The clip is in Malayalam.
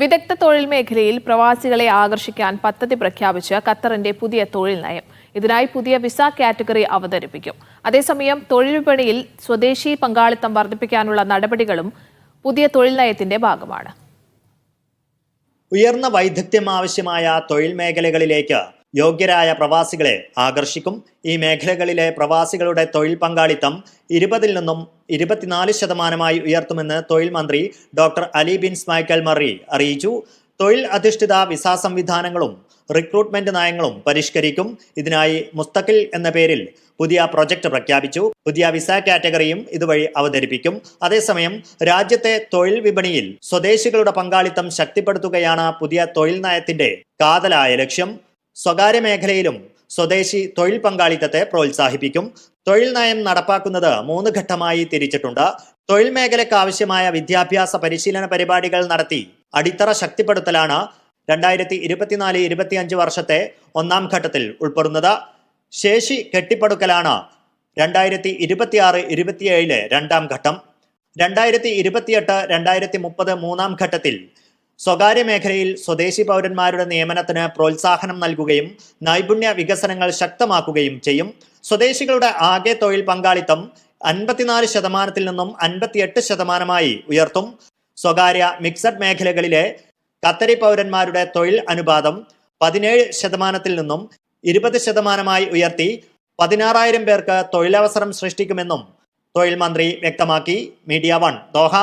വിദഗ്ധ തൊഴിൽ മേഖലയിൽ പ്രവാസികളെ ആകർഷിക്കാൻ പദ്ധതി പ്രഖ്യാപിച്ച് ഖത്തറിന്റെ പുതിയ തൊഴിൽ നയം. ഇതിനായി പുതിയ വിസ കാറ്റഗറി അവതരിപ്പിക്കും. അതേസമയം തൊഴിൽ വിപണിയിൽ സ്വദേശി പങ്കാളിത്തം വർദ്ധിപ്പിക്കാനുള്ള നടപടികളും പുതിയ തൊഴിൽ നയത്തിന്റെ ഭാഗമാണ്. ഉയർന്ന വൈദഗ്ധ്യം ആവശ്യമായ തൊഴിൽ മേഖലകളിലേക്ക് യോഗ്യരായ പ്രവാസികളെ ആകർഷിക്കും. ഈ മേഖലകളിലെ പ്രവാസികളുടെ തൊഴിൽ പങ്കാളിത്തം 20 നിന്നും 24% ഉയർത്തുമെന്ന് തൊഴിൽ മന്ത്രി ഡോക്ടർ അലി ബിൻ സ്മൈക്കൽ മറി അറിയിച്ചു. തൊഴിൽ അധിഷ്ഠിത വിസ സംവിധാനങ്ങളും റിക്രൂട്ട്മെന്റ് നയങ്ങളും പരിഷ്കരിക്കും. ഇതിനായി മുസ്തഖിൽ എന്ന പേരിൽ പുതിയ പ്രൊജക്ട് പ്രഖ്യാപിച്ചു. പുതിയ വിസ കാറ്റഗറിയും ഇതുവഴി അവതരിപ്പിക്കും. അതേസമയം രാജ്യത്തെ തൊഴിൽ വിപണിയിൽ സ്വദേശികളുടെ പങ്കാളിത്തം ശക്തിപ്പെടുത്തുകയാണ് പുതിയ തൊഴിൽ നയത്തിന്റെ കാതലായ ലക്ഷ്യം. സ്വകാര്യ മേഖലയിലും സ്വദേശി തൊഴിൽ പങ്കാളിത്തത്തെ പ്രോത്സാഹിപ്പിക്കും. തൊഴിൽ നയം നടപ്പാക്കുന്നത് 3 ഘട്ടമായി തിരിച്ചിട്ടുണ്ട്. തൊഴിൽ മേഖലയ്ക്ക് ആവശ്യമായ വിദ്യാഭ്യാസ പരിശീലന പരിപാടികൾ നടത്തി അടിത്തറ ശക്തിപ്പെടുത്തലാണ് 2024-25 വർഷത്തെ 1ാം ഘട്ടത്തിൽ ഉൾപ്പെടുന്നത്. ശേഷി കെട്ടിപ്പടുക്കലാണ് 2026-27 2ാം ഘട്ടം. 2028-2030 3ാം ഘട്ടത്തിൽ സ്വകാര്യ മേഖലയിൽ സ്വദേശി പൗരന്മാരുടെ നിയമനത്തിന് പ്രോത്സാഹനം നൽകുകയും നൈപുണ്യ വികസനങ്ങൾ ശക്തമാക്കുകയും ചെയ്യും. സ്വദേശികളുടെ ആകെ തൊഴിൽ പങ്കാളിത്തം 54% നിന്നും 58% ഉയർത്തും. സ്വകാര്യ മിക്സഡ് മേഖലകളിലെ ഖത്തരി പൗരന്മാരുടെ തൊഴിൽ അനുപാതം 17% നിന്നും 20% ഉയർത്തി 16,000 പേർക്ക് തൊഴിലവസരം സൃഷ്ടിക്കുമെന്നും തൊഴിൽ മന്ത്രി വ്യക്തമാക്കി. Media 1 Doha.